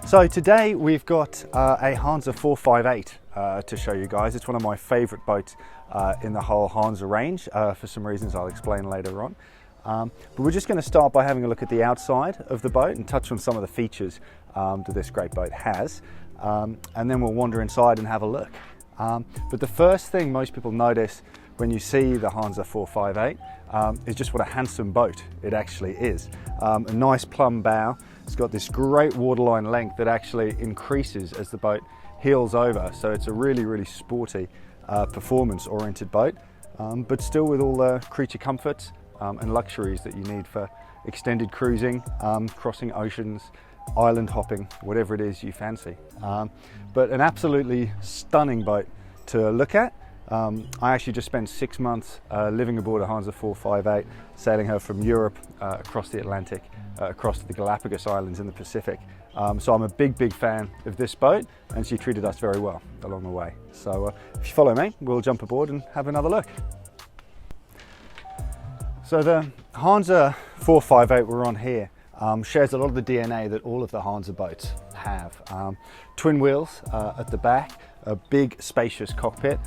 So today we've got a Hansa 458 to show you guys. It's one of my favourite boats in the whole Hansa range for some reasons I'll explain later on. But we're just going to start by having a look at the outside of the boat and touch on some of the features that this great boat has. And then we'll wander inside and have a look. But the first thing most people notice when you see the Hansa 458 is just what a handsome boat it actually is. A nice plumb bow. It's got this great waterline length that actually increases as the boat heels over. So it's a really sporty, performance-oriented boat, but still with all the creature comforts and luxuries that you need for extended cruising, crossing oceans, island hopping, whatever it is you fancy. But an absolutely stunning boat to look at. I actually just spent 6 months living aboard a Hansa 458, sailing her from Europe across the Atlantic, across to the Galapagos Islands in the Pacific. So I'm a big fan of this boat, and she treated us very well along the way. So if you follow me, we'll jump aboard and have another look. So the Hansa 458 we're on here shares a lot of the DNA that all of the Hansa boats have. Twin wheels at the back, a big spacious cockpit,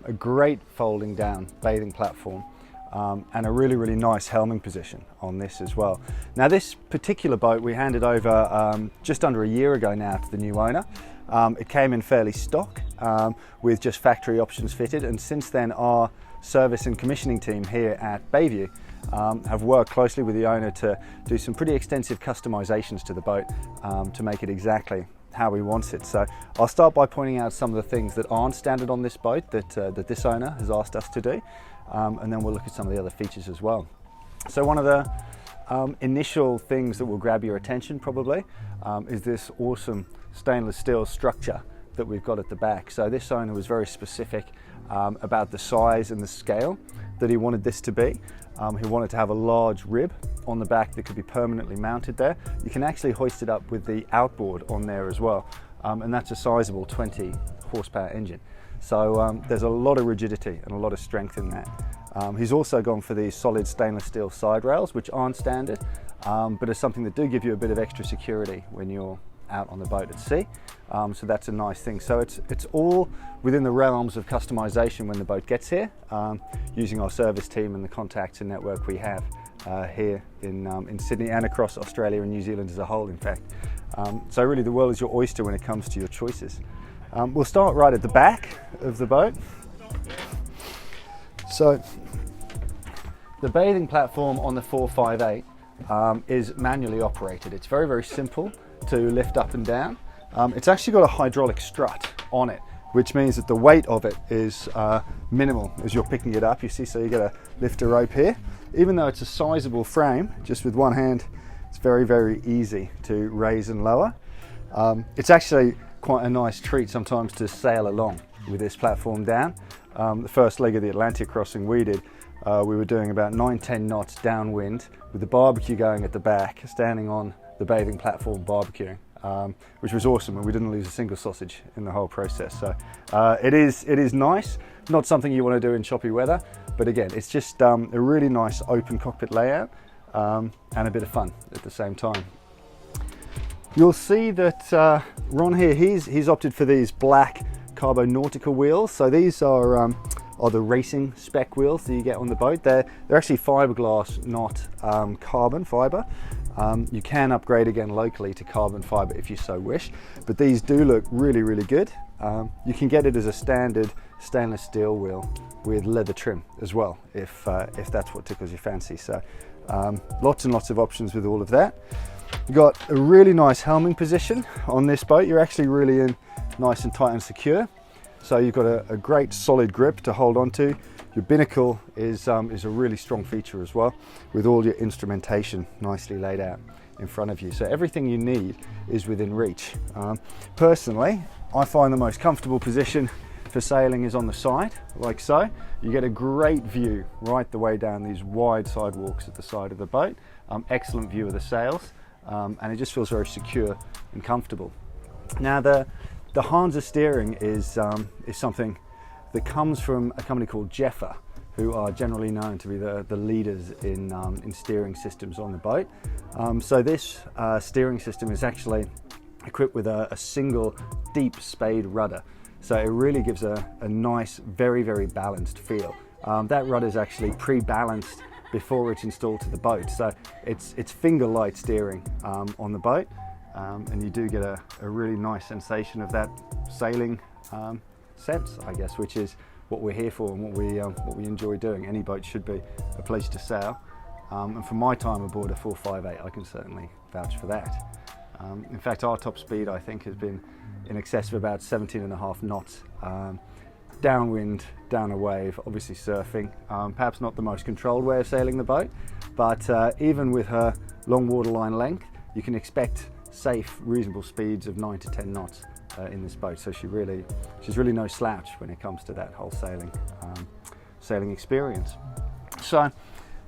a great folding down bathing platform, and a really nice helming position on this as well. Now this particular boat we handed over just under a year ago now to the new owner. It came in fairly stock with just factory options fitted, and since then our service and commissioning team here at Bayview have worked closely with the owner to do some pretty extensive customizations to the boat to make it exactly how we want it. So I'll start by pointing out some of the things that aren't standard on this boat that this owner has asked us to do, and then we'll look at some of the other features as well. So one of the initial things that will grab your attention probably is this awesome stainless steel structure that we've got at the back. So this owner was very specific about the size and the scale that he wanted this to be. He wanted to have a large rib on the back that could be permanently mounted there. You can actually hoist it up with the outboard on there as well, and that's a sizable 20 horsepower engine. So there's a lot of rigidity and a lot of strength in that. He's also gone for these solid stainless steel side rails, which aren't standard, but are something that do give you a bit of extra security when you're out on the boat at sea. So that's a nice thing. So it's all within the realms of customization when the boat gets here, using our service team and the contacts and network we have here in Sydney and across Australia and New Zealand as a whole, in fact. So really the world is your oyster when it comes to your choices. We'll start right at the back of the boat. So the bathing platform on the 458 is manually operated. It's very simple to lift up and down. It's actually got a hydraulic strut on it, which means that the weight of it is minimal as you're picking it up. You see, so you get a lifter rope here. Even though it's a sizable frame, just with one hand, it's very easy to raise and lower. It's actually quite a nice treat sometimes to sail along with this platform down. The first leg of the Atlantic crossing we did, we were doing about 9-10 knots downwind with the barbecue going at the back, standing on the bathing platform barbecuing, which was awesome, and we didn't lose a single sausage in the whole process. So it is nice, not something you want to do in choppy weather, but again, it's just a really nice open cockpit layout and a bit of fun at the same time. You'll see that Ron here, he's opted for these black Carbo Nautical wheels. So these are the racing spec wheels that you get on the boat. They're actually fiberglass, not carbon fiber. You can upgrade again locally to carbon fiber if you so wish, but these do look really good. You can get it as a standard stainless steel wheel with leather trim as well, if that's what tickles your fancy. So lots and lots of options with all of that. You've got a really nice helming position on this boat. You're actually really in nice and tight and secure. So you've got a great solid grip to hold on to. Your binnacle is a really strong feature as well, with all your instrumentation nicely laid out in front of you. So everything you need is within reach. Personally, I find the most comfortable position for sailing is on the side, like so. You get a great view right the way down these wide sidewalks at the side of the boat. Excellent view of the sails, and it just feels very secure and comfortable. Now the Hansa steering is something that comes from a company called Jeffer, who are generally known to be the leaders in steering systems on the boat. So this steering system is actually equipped with a single deep spade rudder. So it really gives a nice, very, very balanced feel. That rudder is actually pre-balanced before it's installed to the boat. So it's finger light steering on the boat. And you do get a really nice sensation of that sailing sense, I guess, which is what we're here for and what we enjoy doing. Any boat should be a place to sail. And from my time aboard a 458, I can certainly vouch for that. In fact, our top speed, I think, has been in excess of about 17.5 knots. Downwind, down a wave, obviously surfing. Perhaps not the most controlled way of sailing the boat, but even with her long waterline length, you can expect safe, reasonable speeds of 9 to 10 knots in this boat. So she's really no slouch when it comes to that whole sailing experience. So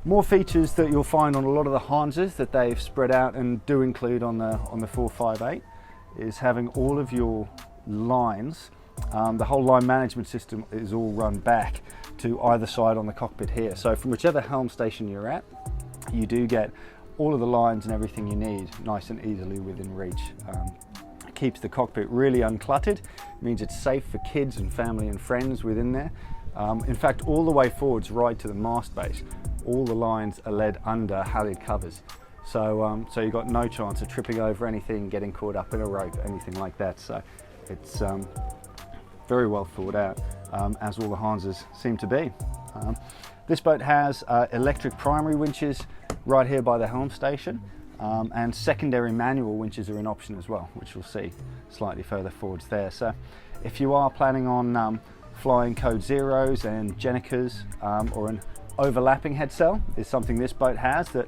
more features that you'll find on a lot of the Hanses that they've spread out and do include on the 458 is having all of your lines. The whole line management system is all run back to either side on the cockpit here. So from whichever helm station you're at, you do get all of the lines and everything you need nice and easily within reach. It keeps the cockpit really uncluttered. It means it's safe for kids and family and friends within there. In fact, all the way forwards right to the mast base, all the lines are led under halliard covers. So you've got no chance of tripping over anything, getting caught up in a rope, anything like that. So it's very well thought out, as all the Hanses seem to be. This boat has electric primary winches right here by the helm station, and secondary manual winches are an option as well, which we'll see slightly further forwards there. So if you are planning on flying code zeros and Jenicas, or an overlapping head sail is something this boat has that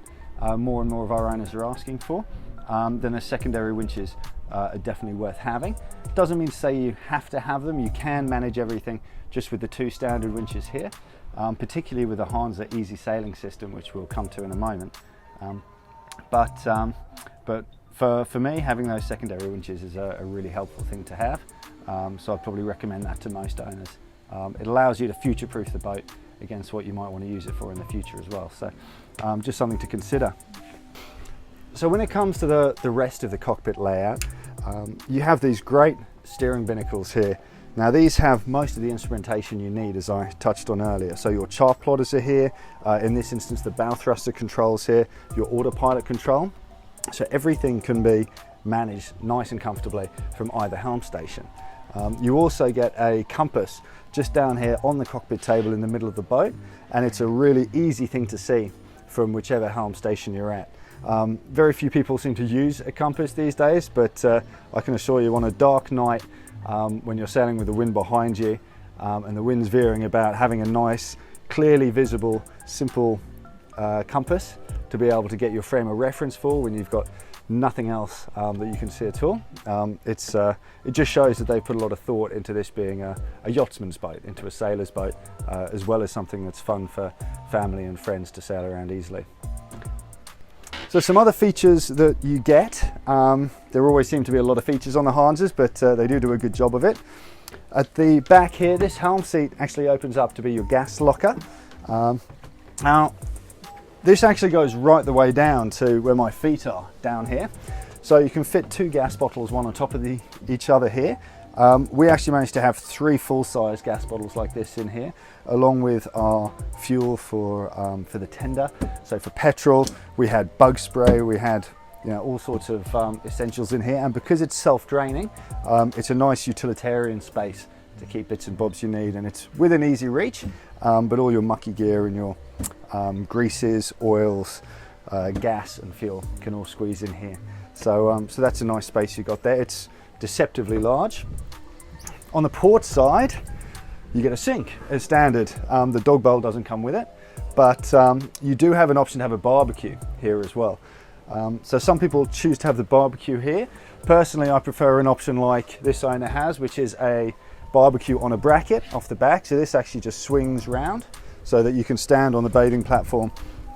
more and more of our owners are asking for, then the secondary winches are definitely worth having. Doesn't mean to say you have to have them. You can manage everything just with the 2 standard winches here, particularly with the Hansa easy sailing system, which we'll come to in a moment. But for me, having those secondary winches is a really helpful thing to have. So I'd probably recommend that to most owners. It allows you to future-proof the boat against what you might want to use it for in the future as well. So just something to consider. So when it comes to the rest of the cockpit layout, you have these great steering binnacles here. Now these have most of the instrumentation you need, as I touched on earlier. So your chart plotters are here, in this instance the bow thruster controls here, your autopilot control. So everything can be managed nice and comfortably from either helm station. You also get a compass just down here on the cockpit table in the middle of the boat, and it's a really easy thing to see from whichever helm station you're at. Very few people seem to use a compass these days, but I can assure you on a dark night when you're sailing with the wind behind you and the wind's veering about, having a nice, clearly visible, simple compass to be able to get your frame of reference for when you've got nothing else that you can see at all. It just shows that they've put a lot of thought into this being a yachtsman's boat, into a sailor's boat, as well as something that's fun for family and friends to sail around easily. So some other features that you get, there always seem to be a lot of features on the Hanses, but they do a good job of it. At the back here, this helm seat actually opens up to be your gas locker. Now, this actually goes right the way down to where my feet are down here. So you can fit 2 gas bottles, one on top of each other here. We actually managed to have 3 full-size gas bottles like this in here, along with our fuel for the tender. So for petrol, we had bug spray, we had all sorts of essentials in here. And because it's self-draining, it's a nice utilitarian space to keep bits and bobs you need, and it's within easy reach, but all your mucky gear and your greases, oils, gas and fuel can all squeeze in here. So that's a nice space you got there. It's deceptively large. On the port side, you get a sink as standard. The dog bowl doesn't come with it, but you do have an option to have a barbecue here as well. So some people choose to have the barbecue here. Personally, I prefer an option like this owner has, which is a barbecue on a bracket off the back. So this actually just swings round so that you can stand on the bathing platform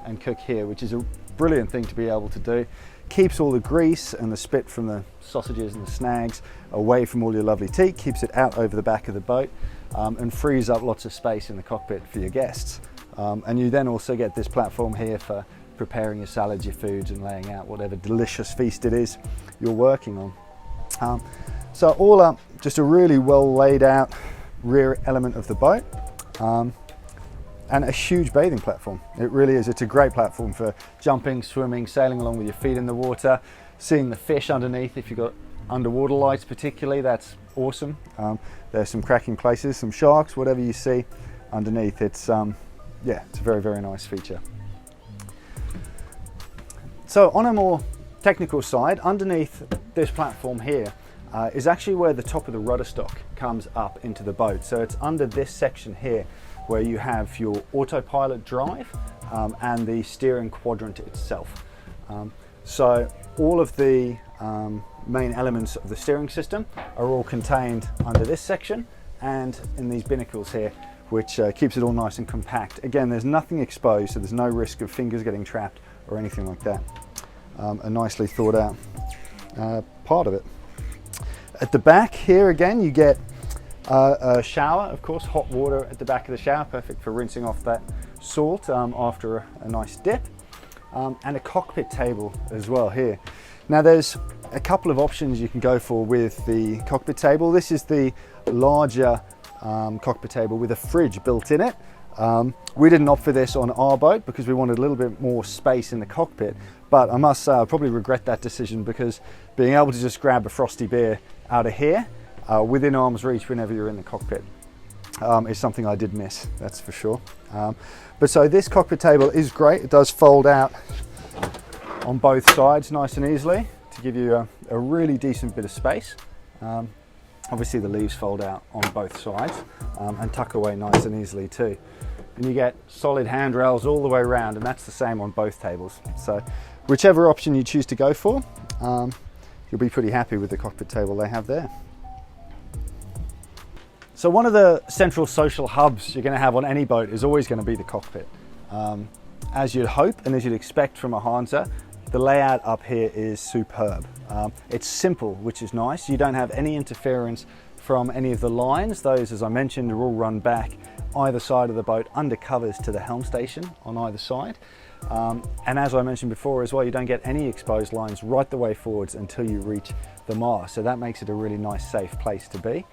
and cook here, which is a brilliant thing to be able to do. Keeps all the grease and the spit from the sausages and the snags away from all your lovely teak, keeps it out over the back of the boat, and frees up lots of space in the cockpit for your guests. And you then also get this platform here for preparing your salads, your foods, and laying out whatever delicious feast it is you're working on. So all up, just a really well laid out rear element of the boat, and a huge bathing platform. It really is. It's a great platform for jumping, swimming, sailing along with your feet in the water, seeing the fish underneath. If you've got underwater lights particularly, that's awesome. There's some cracking places, some sharks, whatever you see underneath. It's yeah, it's a very, very nice feature. So on a more technical side, underneath this platform here is actually where the top of the rudder stock comes up into the boat. So it's under this section here where you have your autopilot drive and the steering quadrant itself. So all of the main elements of the steering system are all contained under this section and in these binnacles here, which keeps it all nice and compact. Again, there's nothing exposed, so there's no risk of fingers getting trapped or anything like that. A nicely thought out part of it. At the back here again, you get a shower, of course, hot water at the back of the shower, perfect for rinsing off that salt after a nice dip, and a cockpit table as well here. Now there's a couple of options you can go for with the cockpit table. This is the larger cockpit table with a fridge built in it. We didn't opt for this on our boat because we wanted a little bit more space in the cockpit, but I must say I probably regret that decision, because being able to just grab a frosty beer out of here within arm's reach whenever you're in the cockpit is something I did miss, that's for sure. But so this cockpit table is great. It does fold out on both sides nice and easily to give you a really decent bit of space. Obviously the leaves fold out on both sides and tuck away nice and easily too. And you get solid handrails all the way around, and that's the same on both tables. So whichever option you choose to go for, you'll be pretty happy with the cockpit table they have there. So one of the central social hubs you're going to have on any boat is always going to be the cockpit. As you'd hope and as you'd expect from a Hansa, the layout up here is superb. It's simple, which is nice. You don't have any interference from any of the lines. Those, as I mentioned, are all run back either side of the boat under covers to the helm station on either side. And as I mentioned before as well, you don't get any exposed lines right the way forwards until you reach the mast. So that makes it a really nice, safe place to be.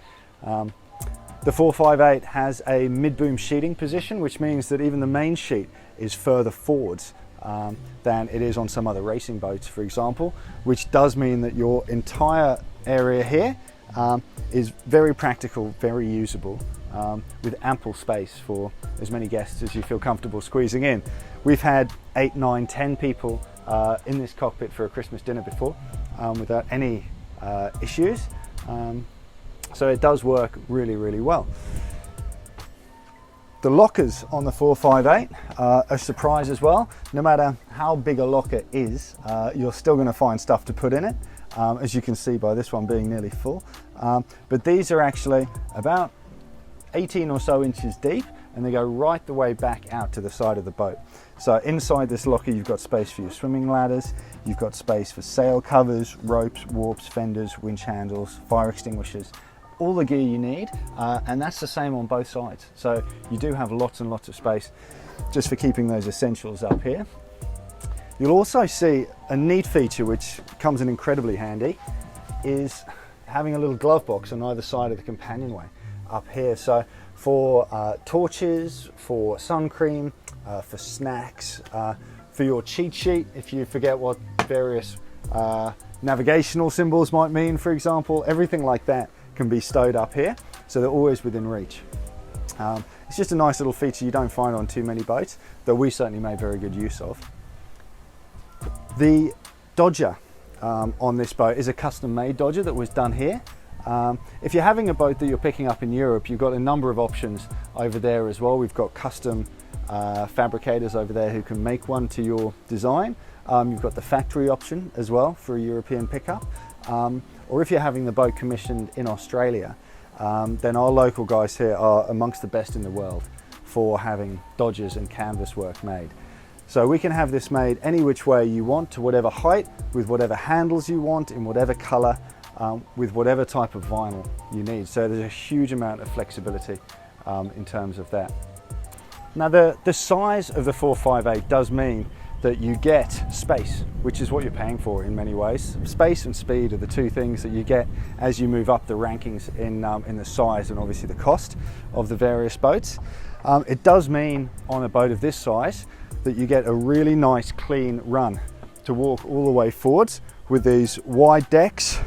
The 458 has a mid-boom sheeting position, which means that even the main sheet is further forwards than it is on some other racing boats, for example, which does mean that your entire area here is very practical, very usable, with ample space for as many guests as you feel comfortable squeezing in. We've had 8, 9, 10 people in this cockpit for a Christmas dinner before without any issues. So it does work really, really well. The lockers on the 458 are a surprise as well. No matter how big a locker is, you're still going to find stuff to put in it, as you can see by this one being nearly full. But these are actually about 18 or so inches deep, and they go right the way back out to the side of the boat. So inside this locker you've got space for your swimming ladders, you've got space for sail covers, ropes, warps, fenders, winch handles, fire extinguishers, all the gear you need, and that's the same on both sides. So you do have lots and lots of space just for keeping those essentials up here. You'll also see a neat feature which comes in incredibly handy, is having a little glove box on either side of the companionway up here. So for torches, for sun cream, for snacks, for your cheat sheet if you forget what various navigational symbols might mean, for example, everything like that can be stowed up here, so they're always within reach. It's just a nice little feature you don't find on too many boats, though we certainly made very good use of. The Dodger on this boat is a custom-made Dodger that was done here. If you're having a boat that you're picking up in Europe, you've got a number of options over there as well. We've got custom fabricators over there who can make one to your design. You've got the factory option as well for a European pickup. Or if you're having the boat commissioned in Australia, then our local guys here are amongst the best in the world for having Dodgers and canvas work made. So we can have this made any which way you want, to whatever height, with whatever handles you want, in whatever color, with whatever type of vinyl you need. So there's a huge amount of flexibility in terms of that. Now the size of the 458 does mean that you get space, which is what you're paying for in many ways. Space and speed are the two things that you get as you move up the rankings in the size and obviously the cost of the various boats. It does mean on a boat of this size that you get a really nice clean run to walk all the way forwards with these wide decks.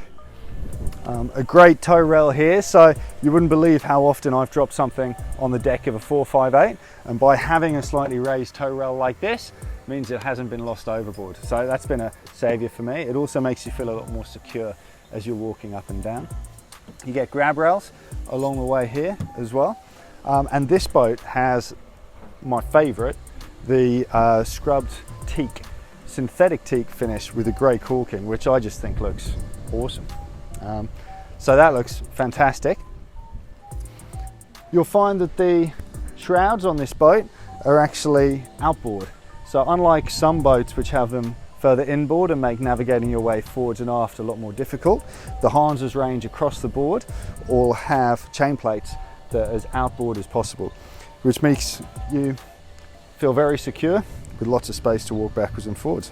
A great tow rail here, so you wouldn't believe how often I've dropped something on the deck of a 458, and by having a slightly raised tow rail like this means it hasn't been lost overboard. So that's been a saviour for me. It also makes you feel a lot more secure as you're walking up and down. You get grab rails along the way here as well. And this boat has my favourite, the scrubbed teak, synthetic teak finish with a grey caulking, which I just think looks awesome. So that looks fantastic. You'll find that the shrouds on this boat are actually outboard. So unlike some boats which have them further inboard and make navigating your way forwards and aft a lot more difficult, the Hanse's range across the board all have chain plates that are as outboard as possible, which makes you feel very secure with lots of space to walk backwards and forwards.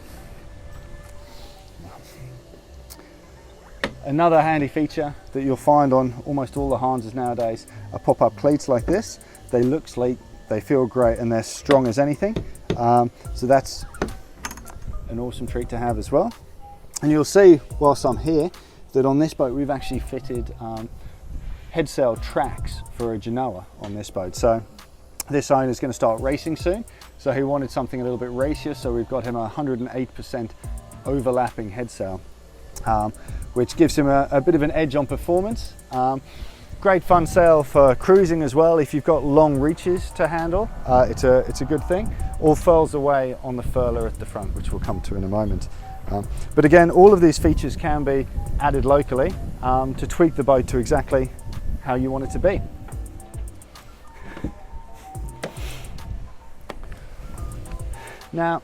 Another handy feature that you'll find on almost all the Hanses nowadays are pop-up cleats like this. They look sleek, they feel great, and they're strong as anything. So that's an awesome treat to have as well. And you'll see whilst I'm here that on this boat we've actually fitted headsail tracks for a Genoa on this boat. So this owner is going to start racing soon, so he wanted something a little bit racier, so we've got him a 108% overlapping headsail, which gives him a bit of an edge on performance. Great fun sail for cruising as well. If you've got long reaches to handle, it's a good thing. All furls away on the furler at the front, which we'll come to in a moment. But again, all of these features can be added locally to tweak the boat to exactly how you want it to be. Now,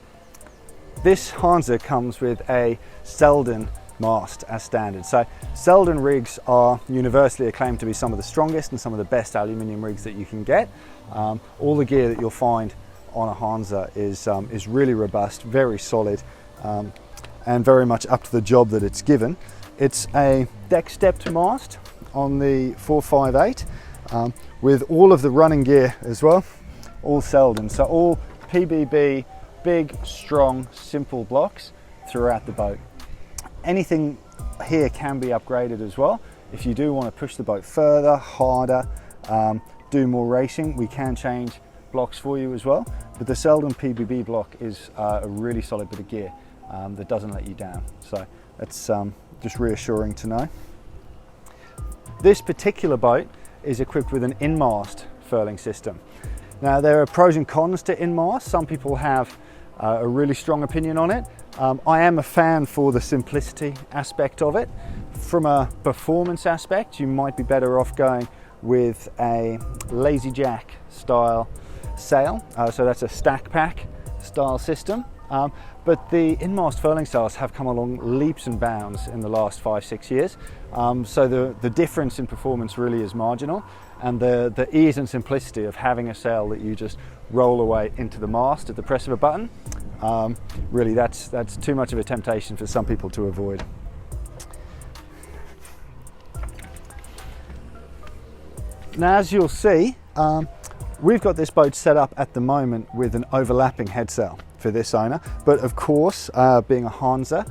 this Hanse comes with a Selden mast as standard. So Selden rigs are universally acclaimed to be some of the strongest and some of the best aluminium rigs that you can get. All the gear that you'll find on a Hanse is really robust, very solid, and very much up to the job that it's given. It's a deck stepped mast on the 458 with all of the running gear as well, all Selden. So all PBB, big, strong, simple blocks throughout the boat. Anything here can be upgraded as well. If you do want to push the boat further, harder, do more racing, we can change blocks for you as well. But the Selden PBB block is a really solid bit of gear that doesn't let you down. So that's just reassuring to know. This particular boat is equipped with an in-mast furling system. Now there are pros and cons to in-mast. Some people have a really strong opinion on it. I am a fan for the simplicity aspect of it. From a performance aspect, you might be better off going with a lazy jack style sail. So that's a stack pack style system. But the in-mast furling styles have come along leaps and bounds in the last 5-6 years. So the difference in performance really is marginal, and the ease and simplicity of having a sail that you just roll away into the mast at the press of a button, really that's too much of a temptation for some people to avoid. Now, as you'll see, we've got this boat set up at the moment with an overlapping headsail for this owner, but of course, being a Hanse,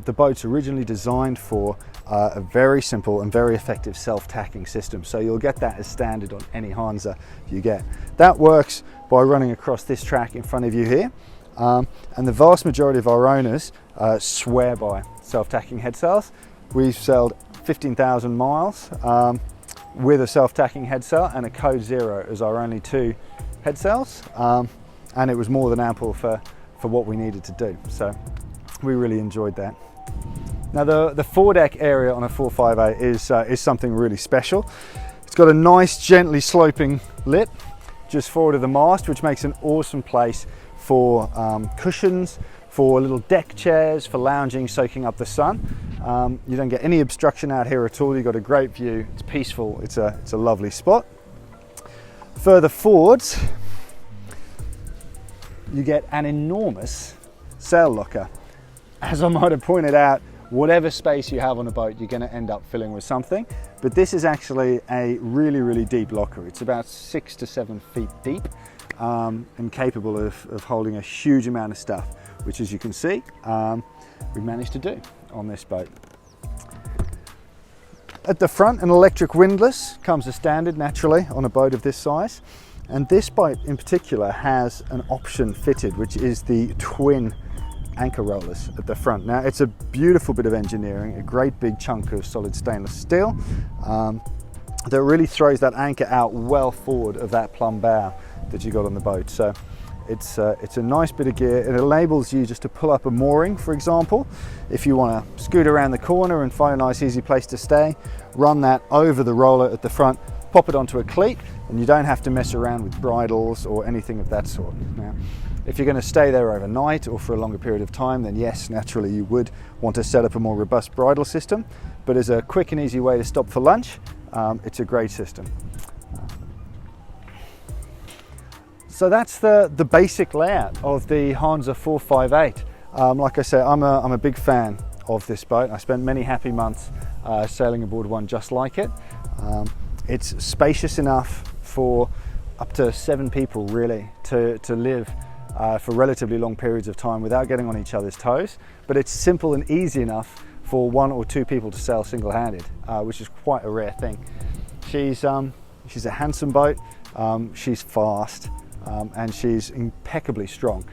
the boat's originally designed for a very simple and very effective self-tacking system, so you'll get that as standard on any Hanse you get. That works by running across this track in front of you here, and the vast majority of our owners swear by self-tacking headsails. We've sailed 15,000 miles with a self-tacking headsail, and a Code Zero as our only two headsails, and it was more than ample for what we needed to do, so we really enjoyed that. Now the foredeck area on a 458 is something really special. It's got a nice gently sloping lip just forward of the mast, which makes an awesome place for cushions, for little deck chairs, for lounging, soaking up the sun. You don't get any obstruction out here at all. You've got a great view, it's peaceful, it's a lovely spot. Further forwards, you get an enormous sail locker. As I might have pointed out, whatever space you have on a boat, you're going to end up filling with something. But this is actually a really, really deep locker. It's about 6 to 7 feet deep and capable of holding a huge amount of stuff, which, as you can see, we managed to do on this boat. At the front, an electric windlass comes as standard naturally on a boat of this size. And this boat in particular has an option fitted, which is the twin anchor rollers at the front. Now, it's a beautiful bit of engineering, a great big chunk of solid stainless steel that really throws that anchor out well forward of that plumb bow that you got on the boat. So it's a nice bit of gear. It enables you just to pull up a mooring, for example. If you want to scoot around the corner and find a nice easy place to stay, run that over the roller at the front, pop it onto a cleat, and you don't have to mess around with bridles or anything of that sort. Now, if you're going to stay there overnight or for a longer period of time, then yes, naturally you would want to set up a more robust bridle system. But as a quick and easy way to stop for lunch, it's a great system. So that's the basic layout of the Hanse 458. Like I said, I'm a big fan of this boat. I spent many happy months sailing aboard one just like it. It's spacious enough for up to 7 people really to live for relatively long periods of time without getting on each other's toes, but it's simple and easy enough for 1 or 2 people to sail single-handed, which is quite a rare thing. She's a handsome boat, she's fast, and she's impeccably strong.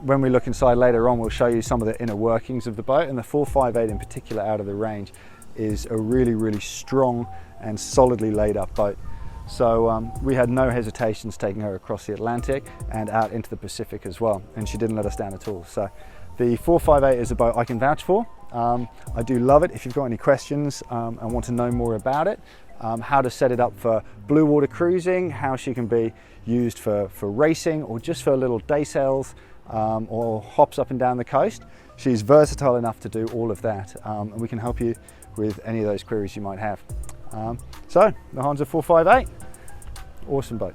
When we look inside later on, we'll show you some of the inner workings of the boat, and the 458 in particular out of the range is a really, really strong and solidly laid up boat. So we had no hesitations taking her across the Atlantic and out into the Pacific as well, and she didn't let us down at all. So the 458 is a boat I can vouch for. I do love it. If you've got any questions and want to know more about it, how to set it up for blue water cruising, how she can be used for racing or just for little day sails or hops up and down the coast, she's versatile enough to do all of that, and we can help you with any of those queries you might have. So the Hanse 458, awesome boat.